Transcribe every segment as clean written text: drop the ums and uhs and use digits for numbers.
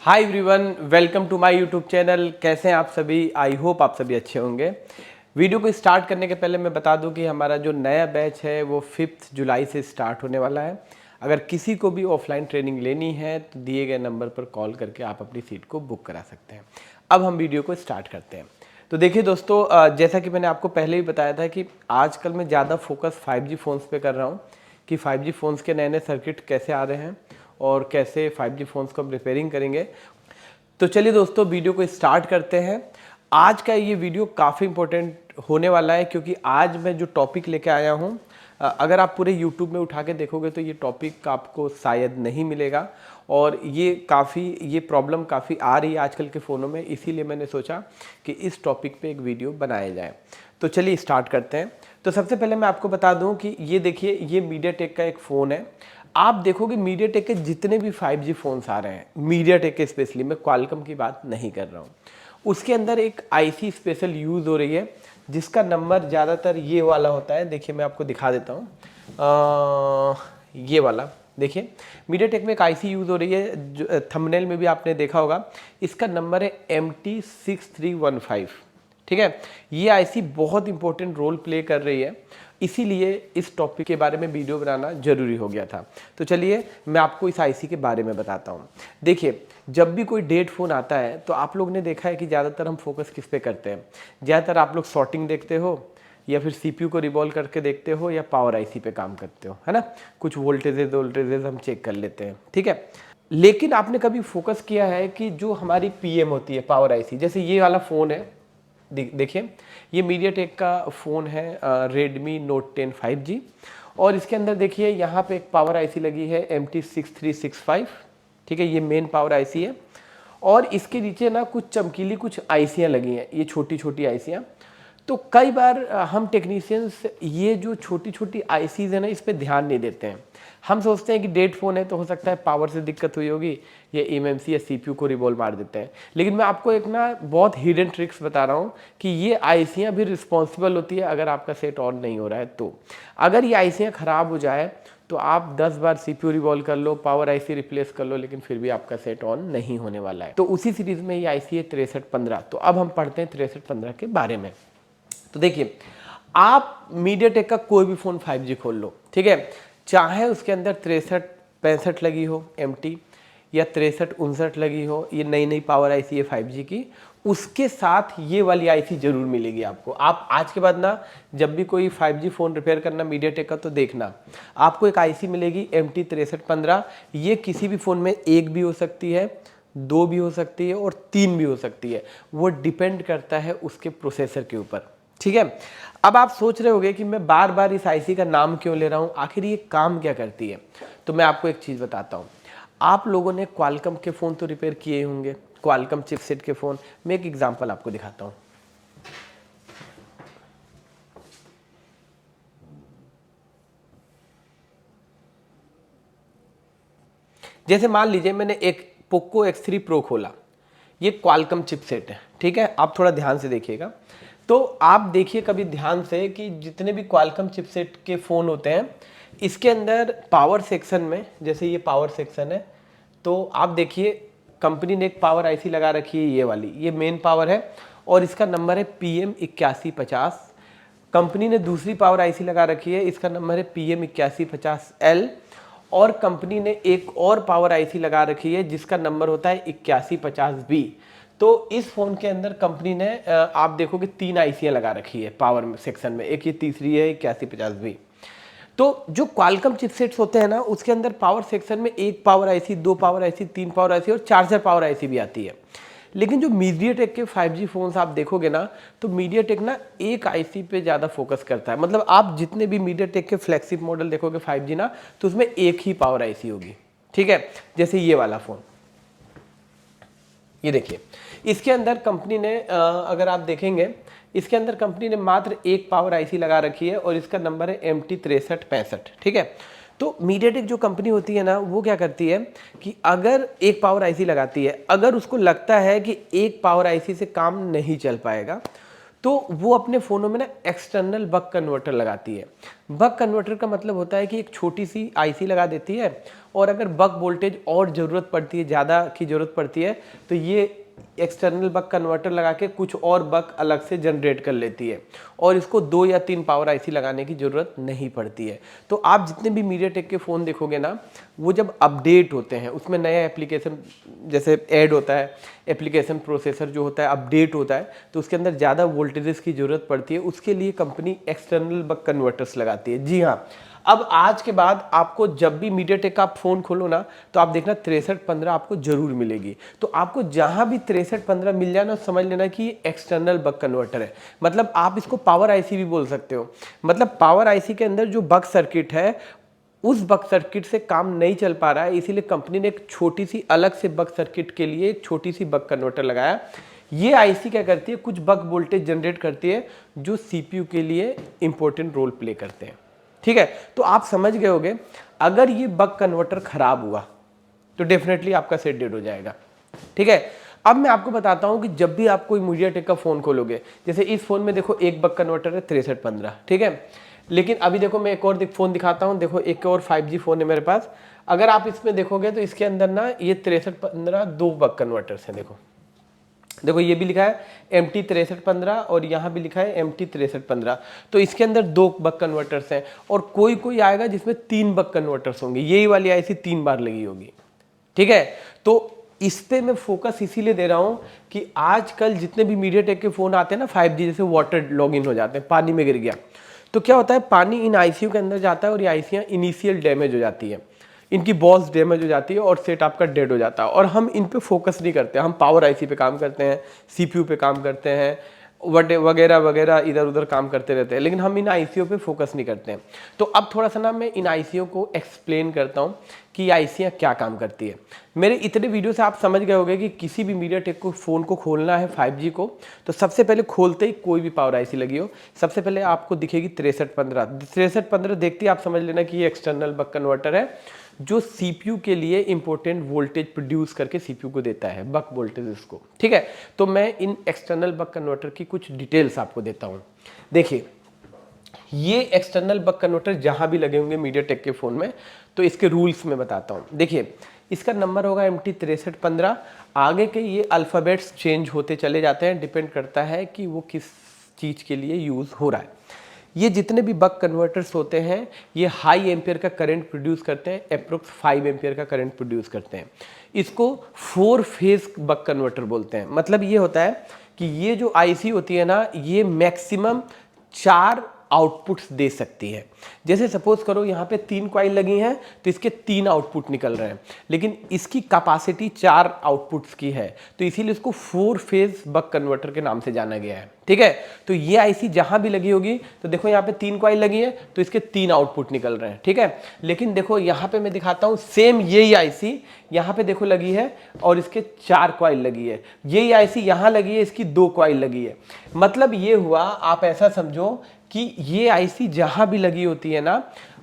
Hi everyone, welcome to my YouTube channel. कैसे हैं आप सभी? आई होप आप सभी अच्छे होंगे। वीडियो को स्टार्ट करने के पहले मैं बता दूं कि हमारा जो नया बैच है वो 5 जुलाई से स्टार्ट होने वाला है। अगर किसी को भी ऑफलाइन ट्रेनिंग लेनी है तो दिए गए नंबर पर कॉल करके आप अपनी सीट को बुक करा सकते हैं। अब हम वीडियो को स्टार्ट करते हैं। तो देखिए दोस्तों, जैसा कि मैंने आपको पहले ही बताया था कि आजकल मैं ज़्यादा फोकस 5G फ़ोन्स पे कर रहा हूँ कि 5G फ़ोन्स के नए नए सर्किट कैसे आ रहे हैं और कैसे 5G फ़ोन्स को हम रिपेयरिंग करेंगे। तो चलिए दोस्तों, वीडियो को स्टार्ट करते हैं। आज का ये वीडियो काफ़ी इंपॉर्टेंट होने वाला है क्योंकि आज मैं जो टॉपिक लेके आया हूँ, अगर आप पूरे YouTube में उठा के देखोगे तो ये टॉपिक आपको शायद नहीं मिलेगा और ये प्रॉब्लम काफ़ी आ रही है आजकल के फ़ोनों में। इसीलिए मैंने सोचा कि इस टॉपिक पे एक वीडियो बनाया जाए। तो चलिए स्टार्ट करते हैं। तो सबसे पहले मैं आपको बता दूं कि ये देखिए, ये मीडियाटेक का एक फ़ोन है। आप देखोगे मीडियाटेक के जितने भी 5G फ़ोन्स आ रहे हैं, मीडियाटेक के स्पेशली, मैं क्वालकॉम की बात नहीं कर रहा हूँ, उसके अंदर एक आईसी स्पेशल यूज़ हो रही है जिसका नंबर ज़्यादातर ये वाला होता है। देखिए मैं आपको दिखा देता हूँ, ये वाला देखिए, मीडियाटेक में एक आईसी यूज़ हो रही है जो थंबनेल में भी आपने देखा होगा। इसका नंबर है MT6315। ठीक है, ये आईसी बहुत इंपॉर्टेंट रोल प्ले कर रही है, इसीलिए इस टॉपिक के बारे में वीडियो बनाना जरूरी हो गया था। तो चलिए मैं आपको इस आईसी के बारे में बताता हूँ। देखिए, जब भी कोई डेड फ़ोन आता है तो आप लोग ने देखा है कि ज़्यादातर हम फोकस किस पे करते हैं। ज़्यादातर आप लोग शॉर्टिंग देखते हो या फिर सीपीयू को रिवॉल्व करके देखते हो या पावर आईसी पे काम करते हो, है ना। कुछ वोल्टेजेस हम चेक कर लेते हैं, ठीक है। लेकिन आपने कभी फोकस किया है कि जो हमारी पीएम होती है, पावर आईसी, जैसे ये वाला फ़ोन है, देखिए ये मीडियाटेक का फ़ोन है, रेडमी नोट 10 5G, और इसके अंदर देखिए यहाँ पे एक पावर आईसी लगी है MT6365। ठीक है, ये मेन पावर आईसी है और इसके नीचे ना कुछ चमकीली कुछ आईसियाँ लगी हैं, ये छोटी छोटी आईसियाँ। तो कई बार हम टेक्नीशियंस ये जो छोटी छोटी आईसीज है ना, इस पर ध्यान नहीं देते हैं। हम सोचते हैं कि डेड फ़ोन है तो हो सकता है पावर से दिक्कत हुई होगी, या एमएमसी या सीपीयू को रिवॉल्व मार देते हैं। लेकिन मैं आपको एक ना बहुत हिडन ट्रिक्स बता रहा हूँ कि ये आईसियाँ भी रिस्पॉन्सिबल होती है अगर आपका सेट ऑन नहीं हो रहा है। तो अगर ये आईसियाँ ख़राब हो जाए तो आप 10 बार सीपीयू रिवॉल्व कर लो, पावर आईसी रिप्लेस कर लो, लेकिन फिर भी आपका सेट ऑन नहीं होने वाला है। तो उसी सीरीज़ में ये आईसी है 6315। तो अब हम पढ़ते हैं 6315 के बारे में। तो देखिए, आप मीडियाटेक का कोई भी फ़ोन 5G खोल लो, ठीक है, चाहे उसके अंदर 6365 लगी हो MT या 6359 लगी हो, ये नई नई पावर आईसी है 5G की, उसके साथ ये वाली आईसी जरूर मिलेगी आपको। आप आज के बाद ना जब भी कोई 5G फ़ोन रिपेयर करना मीडियाटेक का, तो देखना आपको एक आईसी मिलेगी MT6315। ये किसी भी फ़ोन में एक भी हो सकती है, दो भी हो सकती है और तीन भी हो सकती है, वो डिपेंड करता है उसके प्रोसेसर के ऊपर। ठीक है, अब आप सोच रहे होंगे कि मैं बार बार इस आईसी का नाम क्यों ले रहा हूँ, आखिर ये काम क्या करती है। तो मैं आपको एक चीज़ बताता हूँ। आप लोगों ने क्वालकॉम के फ़ोन तो रिपेयर किए होंगे, क्वालकॉम चिपसेट के फ़ोन। मैं एक एग्जांपल आपको दिखाता हूँ। जैसे मान लीजिए मैंने एक पोको X3 Pro खोला, ये क्वालकॉम चिपसेट है, ठीक है। आप थोड़ा ध्यान से देखिएगा। तो आप देखिए कभी ध्यान से कि जितने भी क्वालकॉम चिपसेट के फ़ोन होते हैं, इसके अंदर पावर सेक्शन में, जैसे ये पावर सेक्शन है, तो आप देखिए कंपनी ने एक पावर आईसी लगा रखी है, ये वाली, ये मेन पावर है और इसका नंबर है PM8150। कंपनी ने दूसरी पावर आईसी लगा रखी है, इसका नंबर है PM8150L, और कंपनी ने एक और पावर आईसी लगा रखी है जिसका नंबर होता है 8150B। तो इस फ़ोन के अंदर कंपनी ने आप देखोगे 3 आईसियाँ लगा रखी है पावर सेक्शन में, एक ये तीसरी है 8150B। तो जो क्वालकॉम चिपसेट्स होते हैं ना, उसके अंदर पावर सेक्शन में एक पावर आईसी, दो पावर आईसी, तीन पावर आईसी और चार्जर पावर आईसी भी आती है। लेकिन जो मीडियाटेक के 5G फ़ोन्स आप देखोगे ना, तो मीडियाटेक ना एक आईसी पे ज़्यादा फोकस करता है। मतलब आप जितने भी मीडियाटेक के फ्लैगशिप मॉडल देखोगे 5G ना, तो उसमें एक ही पावर आईसी होगी, ठीक है। जैसे ये वाला फ़ोन, ये देखिए, इसके अंदर कंपनी ने अगर आप देखेंगे, इसके अंदर कंपनी ने मात्र एक पावर आईसी लगा रखी है और इसका नंबर है MT6365, ठीक है। तो मीडियाटेक जो कंपनी होती है ना, वो क्या करती है कि अगर एक पावर आईसी लगाती है, अगर उसको लगता है कि एक पावर आईसी से काम नहीं चल पाएगा, तो वो अपने फ़ोनों में ना एक्सटर्नल बक कन्वर्टर लगाती है। बक कन्वर्टर का मतलब होता है कि एक छोटी सी आईसी लगा देती है, और अगर बक वोल्टेज और ज़रूरत पड़ती है, ज़्यादा की ज़रूरत पड़ती है, तो ये एक्सटर्नल बक कन्वर्टर लगा के कुछ और बक अलग से जनरेट कर लेती है, और इसको 2 या 3 पावर आईसी लगाने की ज़रूरत नहीं पड़ती है। तो आप जितने भी मीडियाटेक के फ़ोन देखोगे ना, वो जब अपडेट होते हैं, उसमें नया एप्लीकेशन जैसे ऐड होता है, एप्लीकेशन प्रोसेसर जो होता है अपडेट होता है, तो उसके अंदर ज़्यादा वोल्टेजेस की ज़रूरत पड़ती है, उसके लिए कंपनी एक्सटर्नल बक कन्वर्टर्स लगाती है। जी हाँ, अब आज के बाद आपको जब भी मीडियाटेक का आप फ़ोन खोलो ना, तो आप देखना 6315 आपको जरूर मिलेगी। तो आपको जहां भी 6315 मिल जाए ना, समझ लेना कि ये एक्सटर्नल बक कन्वर्टर है। मतलब आप इसको पावर आईसी भी बोल सकते हो। मतलब पावर आईसी के अंदर जो बक सर्किट है, उस बक सर्किट से काम नहीं चल पा रहा है, इसीलिए कंपनी ने एक छोटी सी अलग से बक सर्किट के लिए एक छोटी सी बक कन्वर्टर लगाया। ये आईसी क्या करती है, कुछ बक वोल्टेज जनरेट करती है जो सीपीयू के लिए इंपॉर्टेंट रोल प्ले करते हैं। ठीक है, तो आप समझ गए होंगे, अगर ये बक कन्वर्टर खराब हुआ तो डेफिनेटली आपका सेट डेड हो जाएगा। ठीक है, अब मैं आपको बताता हूं कि जब भी आप कोई मीडियाटेक का फोन खोलोगे, जैसे इस फोन में देखो एक बक कन्वर्टर है 6315, ठीक है। लेकिन अभी देखो मैं एक और फोन दिखाता हूं, देखो एक और 5G फोन है मेरे पास। अगर आप इसमें देखोगे तो इसके अंदर ना ये 6315 दो बक कन्वर्टर्स हैं। देखो देखो ये भी लिखा है MT 6315 और यहाँ भी लिखा है MT 6315। तो इसके अंदर 2 बक कन्वर्टर्स हैं, और कोई कोई आएगा जिसमें 3 बक कन्वर्टर्स होंगे। यही वाली आईसी 3 बार लगी होगी। ठीक है, तो इस पे मैं फोकस इसीलिए दे रहा हूं कि आजकल जितने भी मीडियाटेक के फोन आते हैं ना 5G, जैसे वाटर लॉगिन हो जाते हैं, पानी में गिर गया, तो क्या होता है, पानी इन आईसीयू के अंदर जाता है और ये आईसीयां इनिशियल डैमेज हो जाती है, इनकी बॉल्स डैमेज हो जाती है और सेट आपका डेड हो जाता है। और हम इन पे फोकस नहीं करते, हम पावर आईसी पे काम करते हैं, सीपीयू पे काम करते हैं, वगैरह वगैरह इधर उधर काम करते रहते हैं, लेकिन हम इन आईसीओ पे फोकस नहीं करते हैं। तो अब थोड़ा सा ना मैं इन आईसीओ को एक्सप्लेन करता हूँ कि आईसीयाँ क्या काम करती है। मेरे इतने वीडियो से आप समझ गए होंगे कि किसी भी मीडियाटेक को फ़ोन को खोलना है 5G को, तो सबसे पहले खोलते ही कोई भी पावर आईसी लगी हो, सबसे पहले आपको दिखेगी 6315 देखते ही आप समझ लेना कि ये एक्सटर्नल बक कन्वर्टर है जो सीपीयू के लिए इंपॉर्टेंट वोल्टेज प्रोड्यूस करके सीपीयू को देता है, बक वोल्टेज इसको। ठीक है, तो मैं इन एक्सटर्नल बक कन्वर्टर की कुछ डिटेल्स आपको देता हूं। देखिए, ये एक्सटर्नल बक कन्वर्टर जहां भी लगे होंगे मीडियाटेक के फोन में, तो इसके रूल्स में बताता हूं। देखिए, इसका नंबर होगा MT 6315। आगे के ये अल्फ़ाबेट्स चेंज होते चले जाते हैं, डिपेंड करता है कि वो किस चीज़ के लिए यूज़ हो रहा है। ये जितने भी बक कन्वर्टर्स होते हैं, ये हाई एम्पियर का करंट प्रोड्यूस करते हैं, अप्रोक्स 5 एम्पियर का करंट प्रोड्यूस करते हैं। इसको 4 फेज बक कन्वर्टर बोलते हैं। मतलब ये होता है कि ये जो आईसी होती है ना, ये मैक्सिमम 4 आउटपुट्स दे सकती है। जैसे सपोज करो यहाँ पे 3 कॉइल लगी हैं, तो इसके 3 आउटपुट निकल रहे हैं, लेकिन इसकी कैपेसिटी 4 आउटपुट्स की है, तो इसीलिए इसको 4 फेज बक कन्वर्टर के नाम से जाना गया है। ठीक है, तो ये आईसी जहां भी लगी होगी, तो देखो यहाँ पे 3 कॉइल लगी है, तो इसके 3 आउटपुट निकल रहे हैं। ठीक है, लेकिन देखो यहाँ पे मैं दिखाता हूँ, सेम यही आईसी यहाँ पे देखो लगी है और इसके 4 कॉइल लगी है। यही आईसी यहाँ लगी है, इसकी 2 कॉइल लगी है। मतलब ये हुआ, आप ऐसा समझो कि ये आईसी जहां भी लगी होती है ना,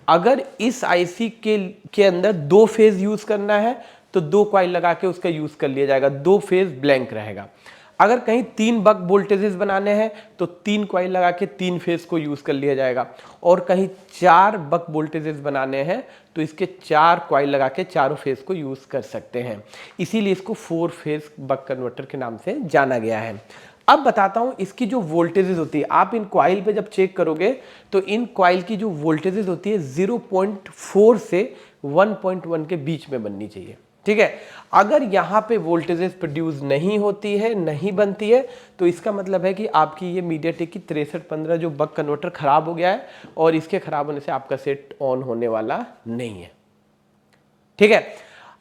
अगर इस आईसी के अंदर 2 फेज यूज करना है तो 2 कॉइल लगा के उसका यूज कर लिया जाएगा, 2 फेज ब्लैंक रहेगा। अगर कहीं 3 बक वोल्टेजेस बनाने हैं तो 3 कॉइल लगा के 3 फेज को यूज कर लिया जाएगा, और कहीं 4 बक वोल्टेजेस बनाने हैं तो इसके 4 कॉइल लगा के चारों फेज को यूज कर सकते हैं। इसीलिए इसको 4 फेज बक कन्वर्टर के नाम से जाना गया है। अब बताता हूं इसकी जो वोल्टेजेस होती है, आप इन कॉइल पे जब चेक करोगे तो इन कॉइल की जो वोल्टेजेस होती है 0.4 से 1.1 के बीच में बननी चाहिए। ठीक है, अगर यहां पे वोल्टेजेस प्रोड्यूस नहीं होती है, नहीं बनती है, तो इसका मतलब है कि आपकी ये मीडियाटेक की 6315 जो बक कन्वर्टर खराब हो गया है, और इसके खराब होने से आपका सेट ऑन होने वाला नहीं है। ठीक है,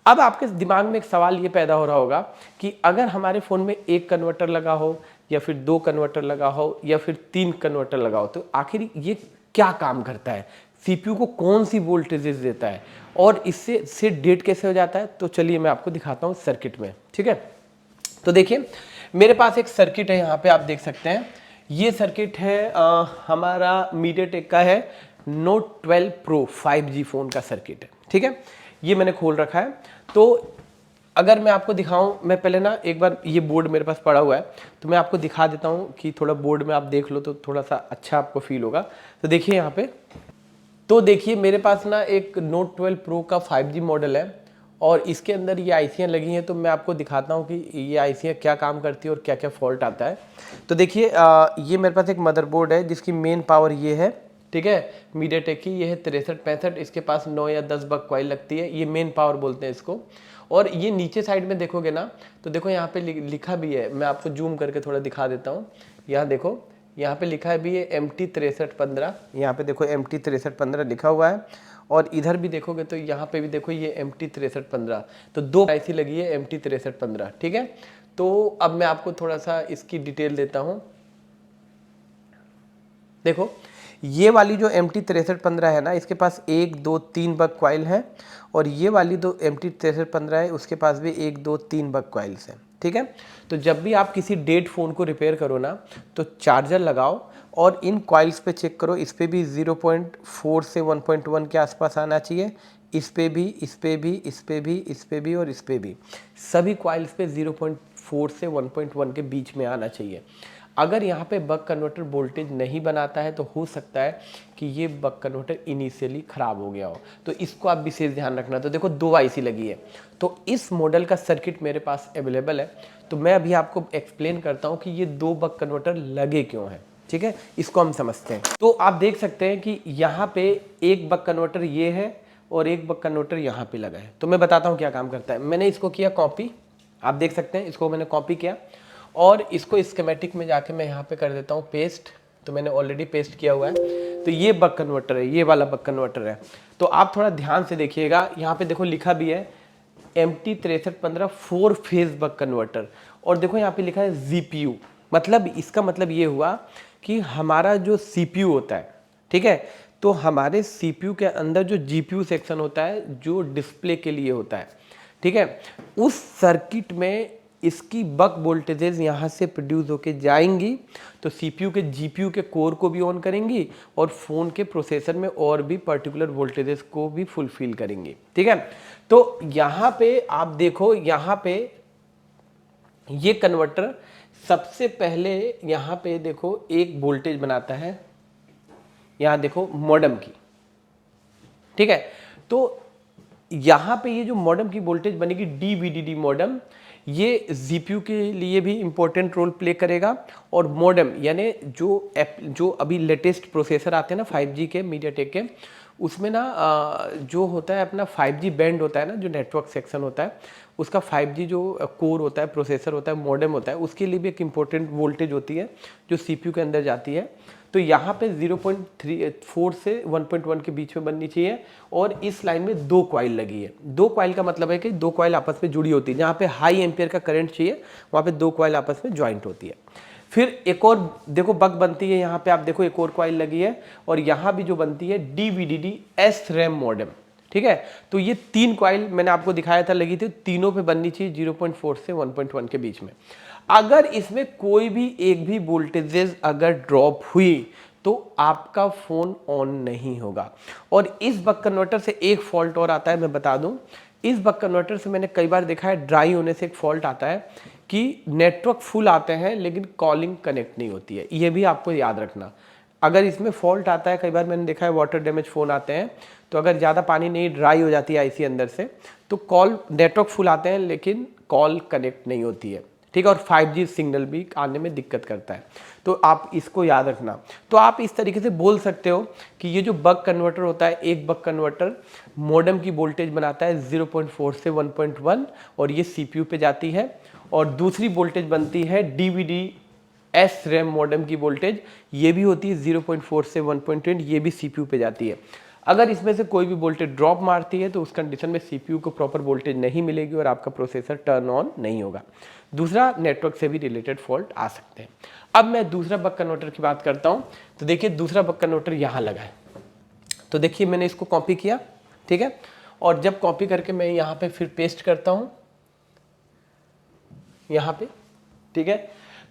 अब आपके दिमाग में एक सवाल ये पैदा हो रहा होगा कि अगर हमारे फ़ोन में 1 कन्वर्टर लगा हो, या फिर 2 कन्वर्टर लगा हो, या फिर 3 कन्वर्टर लगा हो, तो आखिर ये क्या काम करता है, सीपीयू को कौन सी वोल्टेजेस देता है, और इससे सेट डेड कैसे हो जाता है। तो चलिए मैं आपको दिखाता हूँ सर्किट में। ठीक है, तो देखिए मेरे पास एक सर्किट है, यहाँ पे आप देख सकते हैं। ये सर्किट है हमारा मीडियाटेक का है Note 12 Pro 5G फ़ोन का सर्किट है। ठीक है, ये मैंने खोल रखा है। तो अगर मैं आपको दिखाऊं, मैं पहले ना एक बार, ये बोर्ड मेरे पास पड़ा हुआ है तो मैं आपको दिखा देता हूं कि थोड़ा बोर्ड में आप देख लो तो थोड़ा सा अच्छा आपको फील होगा। तो देखिए यहाँ पे, तो देखिए मेरे पास ना एक नोट 12 प्रो का 5G मॉडल है और इसके अंदर ये आईसियाँ लगी हैं। तो मैं आपको दिखाता हूँ कि ये आईसियाँ क्या काम करती है और क्या क्या फॉल्ट आता है। तो देखिए ये मेरे पास एक मदरबोर्ड है जिसकी मेन पावर ये है, ठीक है, मीडियाटेक की। ये है 6365, इसके पास 9 या 10 बक कॉइल लगती है, ये मेन पावर बोलते हैं इसको। और ये नीचे साइड में देखोगे ना तो देखो यहाँ पे लिखा भी है, मैं आपको जूम करके थोड़ा दिखा देता हूँ। यहाँ देखो, यहाँ पे लिखा है भी ये MT6315, यहाँ पे देखो MT6315 लिखा हुआ है। और इधर भी देखोगे तो यहाँ पे भी देखो ये MT6315, तो 2 आईसी लगी है MT6315, ठीक है। तो अब मैं आपको थोड़ा सा इसकी डिटेल देता हूँ। देखो ये वाली जो MT6315 है ना, इसके पास 1 2 3 बक कॉइल है और ये वाली जो MT6315 है उसके पास भी 1 2 3 बक कॉइल्स हैं, ठीक है। तो जब भी आप किसी डेड फ़ोन को रिपेयर करो ना तो चार्जर लगाओ और इन कॉइल्स पे चेक करो, इस पे भी 0.4 से 1.1 के आसपास आना चाहिए, इस पे भी, इस पे भी, इस पे भी, इस पे भी और इस पे भी, सभी कॉइल्स पे 0.4 से 1.1 के बीच में आना चाहिए। अगर यहाँ पे बक कन्वर्टर वोल्टेज नहीं बनाता है तो हो सकता है कि ये बक कन्वर्टर इनिशियली ख़राब हो गया हो, तो इसको आप विशेष ध्यान रखना। तो देखो 2 आईसी लगी है, तो इस मॉडल का सर्किट मेरे पास अवेलेबल है, तो मैं अभी आपको एक्सप्लेन करता हूँ कि ये 2 बक कन्वर्टर लगे क्यों हैं, ठीक है, इसको हम समझते हैं। तो आप देख सकते हैं कि यहाँ पे एक बक कन्वर्टर ये है और एक बक कन्वर्टर यहाँ पे लगा है। तो मैं बताता हूँ क्या काम करता है। मैंने इसको किया कॉपी, आप देख सकते हैं इसको मैंने कॉपी किया और इसको स्कीमेटिक में जाके मैं यहाँ पे कर देता हूँ पेस्ट। तो मैंने ऑलरेडी पेस्ट किया हुआ है। तो ये बक कन्वर्टर है, ये वाला बक कन्वर्टर है। तो आप थोड़ा ध्यान से देखिएगा, यहाँ पे देखो लिखा भी है MT6315 4 फेज बक कन्वर्टर और देखो यहाँ पे लिखा है GPU। मतलब इसका मतलब ये हुआ कि हमारा जो CPU होता है, ठीक है, तो हमारे CPU के अंदर जो GPU सेक्शन होता है जो डिस्प्ले के लिए होता है, ठीक है, उस सर्किट में इसकी बक वोल्टेजेस यहाँ से प्रोड्यूस होके जाएंगी तो CPU के GPU के कोर को भी ऑन करेंगी और फ़ोन के प्रोसेसर में और भी पर्टिकुलर वोल्टेजेस को भी फुलफिल करेंगी, ठीक है। तो यहाँ पे आप देखो, यहाँ पे ये कन्वर्टर सबसे पहले यहाँ पे देखो एक वोल्टेज बनाता है, यहाँ देखो मॉडेम की, ठीक है। तो यहाँ पे ये जो मॉडेम की वोल्टेज बनेगी DVDD मॉडेम, ये GPU के लिए भी इम्पोर्टेंट रोल प्ले करेगा। और मॉडेम यानी जो अभी लेटेस्ट प्रोसेसर आते हैं ना 5G के मीडियाटेक के, उसमें ना जो होता है अपना 5G बैंड होता है ना, जो नेटवर्क सेक्शन होता है उसका 5G जो कोर होता है, प्रोसेसर होता है, मॉडेम होता है, उसके लिए भी एक इम्पोर्टेंट वोल्टेज होती है जो CPU के अंदर जाती है। तो यहाँ पे 0.4 से 1.1 के बीच में बननी चाहिए और इस लाइन में 2 कॉइल लगी है। 2 कॉइल का मतलब है कि 2 कॉइल आपस में जुड़ी होती है, जहाँ पे हाई एम्पियर का करंट चाहिए वहाँ पे 2 कॉइल आपस में ज्वाइंट होती है। फिर एक और देखो बक बनती है, यहाँ पे आप देखो एक और कॉइल लगी है और यहाँ भी जो बनती है DVDD SRAM मॉडेम, ठीक है। तो ये 3 कॉइल मैंने आपको दिखाया था लगी थी, तीनों पे बननी चाहिए 0.4 से 1.1 के बीच में। अगर इसमें कोई भी एक भी वोल्टेजेस अगर ड्रॉप हुई तो आपका फ़ोन ऑन नहीं होगा। और इस बक कन्वर्टर से एक फॉल्ट और आता है, मैं बता दूं, इस बक कन्वर्टर से मैंने कई बार देखा है ड्राई होने से एक फॉल्ट आता है कि नेटवर्क फुल आते हैं लेकिन कॉलिंग कनेक्ट नहीं होती है। ये भी आपको याद रखना, अगर इसमें फॉल्ट आता है, कई बार मैंने देखा है वाटर डैमेज फ़ोन आते हैं, तो अगर ज़्यादा पानी नहीं, ड्राई हो जाती है आईसी अंदर से, तो कॉल नेटवर्क फुल आते हैं लेकिन कॉल कनेक्ट नहीं होती है, ठीक है। और 5G सिग्नल भी आने में दिक्कत करता है, तो आप इसको याद रखना। तो आप इस तरीके से बोल सकते हो कि ये जो बक कन्वर्टर होता है, एक बक कन्वर्टर मॉडेम की वोल्टेज बनाता है 0.4 से 1.1 और ये CPU पे जाती है, और दूसरी वोल्टेज बनती है DVD SRAM मॉडेम की वोल्टेज, ये भी होती है 0.4 से 1.1, ये भी CPU पे जाती है। अगर इसमें से कोई भी वोल्टेज ड्रॉप मारती है तो उस कंडीशन में CPU को प्रॉपर वोल्टेज नहीं मिलेगी और आपका प्रोसेसर टर्न ऑन नहीं होगा। दूसरा, नेटवर्क से भी रिलेटेड फॉल्ट आ सकते हैं। अब मैं दूसरा बक कन्वर्टर की बात करता हूं। तो देखिए दूसरा बक कन्वर्टर यहां लगा है, तो देखिए मैंने इसको कॉपी किया, ठीक है, और जब कॉपी करके मैं यहां पे फिर पेस्ट करता हूं यहां पे, ठीक है,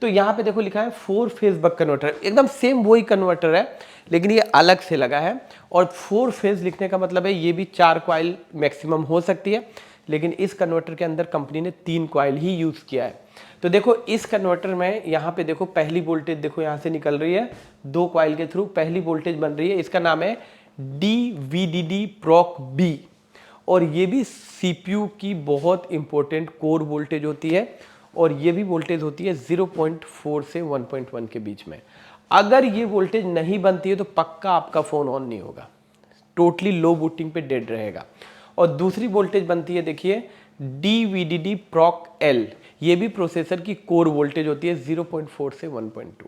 तो यहां पे देखो लिखा है 4 फेज बक कन्वर्टर, एकदम सेम वही कन्वर्टर है लेकिन ये अलग से लगा है। और 4 फेज लिखने का मतलब है ये भी 4 कॉइल मैक्सिमम हो सकती है, लेकिन इस कन्वर्टर के अंदर कंपनी ने 3 कॉइल ही यूज़ किया है। तो देखो इस कन्वर्टर में यहाँ पे देखो पहली वोल्टेज देखो यहाँ से निकल रही है, 2 कॉइल के थ्रू पहली वोल्टेज बन रही है, इसका नाम है DVDD प्रॉक बी, और ये भी CPU की बहुत इंपॉर्टेंट कोर वोल्टेज होती है, और ये भी वोल्टेज होती है 0.4 से 1.1 के बीच में। अगर ये वोल्टेज नहीं बनती है तो पक्का आपका फ़ोन ऑन नहीं होगा, टोटली लो बूटिंग पे डेड रहेगा। और दूसरी वोल्टेज बनती है देखिए DVDD प्रॉक एल, ये भी प्रोसेसर की कोर वोल्टेज होती है 0.4 से 1.2।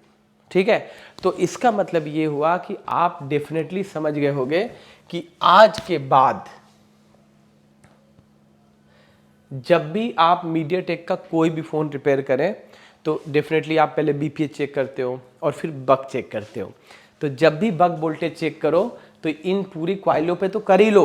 ठीक है, तो इसका मतलब ये हुआ कि आप डेफिनेटली समझ गए होंगे कि आज के बाद जब भी आप मीडियाटेक का कोई भी फ़ोन रिपेयर करें तो डेफिनेटली आप पहले BPH चेक करते हो और फिर बग चेक करते हो। तो जब भी बग वोल्टेज चेक करो तो इन पूरी क्वाइलों पे तो कर ही लो,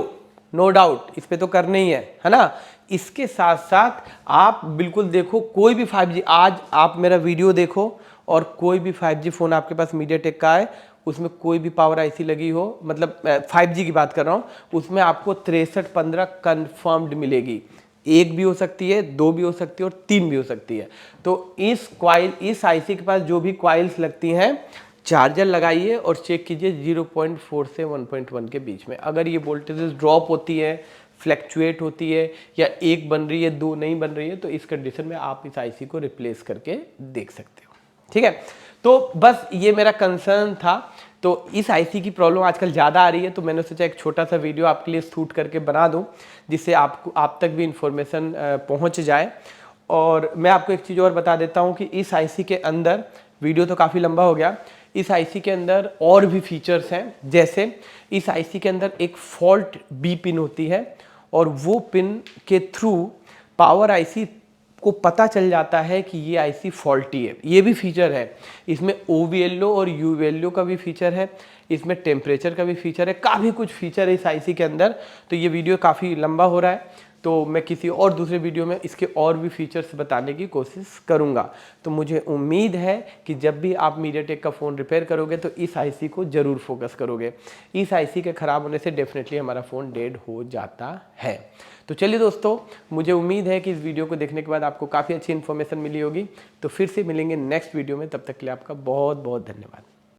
नो डाउट इस पे तो करना ही है ना। इसके साथ साथ आप बिल्कुल देखो कोई भी 5G, आज आप मेरा वीडियो देखो और कोई भी 5G फ़ोन आपके पास मीडियाटेक का है, उसमें कोई भी पावर IC लगी हो, मतलब 5G की बात कर रहा हूँ, उसमें आपको 6315 कन्फर्म्ड मिलेगी। 1 भी हो सकती है, 2 भी हो सकती है और 3 भी हो सकती है। तो इस IC के पास जो भी क्वाइल्स लगती हैं, चार्जर लगाइए और चेक कीजिए 0.4 से 1.1 के बीच में। अगर ये वोल्टेजेस ड्रॉप होती है, फ्लैक्चुएट होती है, या 1 बन रही है 2 नहीं बन रही है, तो इस कंडीशन में आप इस IC को रिप्लेस करके देख सकते हो। ठीक है, तो बस ये मेरा कंसर्न था। तो इस IC की प्रॉब्लम आजकल ज़्यादा आ रही है, तो मैंने सोचा एक छोटा सा वीडियो आपके लिए शूट करके बना दूं, जिससे आप तक भी इंफॉर्मेशन पहुंच जाए। और मैं आपको एक चीज़ और बता देता हूं कि इस IC के अंदर, वीडियो तो काफ़ी लंबा हो गया, इस IC के अंदर और भी फीचर्स हैं। जैसे इस IC के अंदर एक फॉल्ट B पिन होती है, और वो पिन के थ्रू पावर IC को पता चल जाता है कि ये IC फॉल्टी है। ये भी फीचर है इसमें, OVLO और UVLO का भी फीचर है, इसमें टेम्परेचर का भी फीचर है, काफ़ी कुछ फीचर है इस IC के अंदर। तो ये वीडियो काफ़ी लंबा हो रहा है, तो मैं किसी और दूसरे वीडियो में इसके और भी फीचर्स बताने की कोशिश करूंगा। तो मुझे उम्मीद है कि जब भी आप मीडियाटेक का फ़ोन रिपेयर करोगे तो इस IC को ज़रूर फोकस करोगे। इस IC के ख़राब होने से डेफिनेटली हमारा फ़ोन डेड हो जाता है। तो चलिए दोस्तों, मुझे उम्मीद है कि इस वीडियो को देखने के बाद आपको काफ़ी अच्छी इन्फॉर्मेशन मिली होगी। तो फिर से मिलेंगे नेक्स्ट वीडियो में, तब तक के लिए आपका बहुत बहुत धन्यवाद।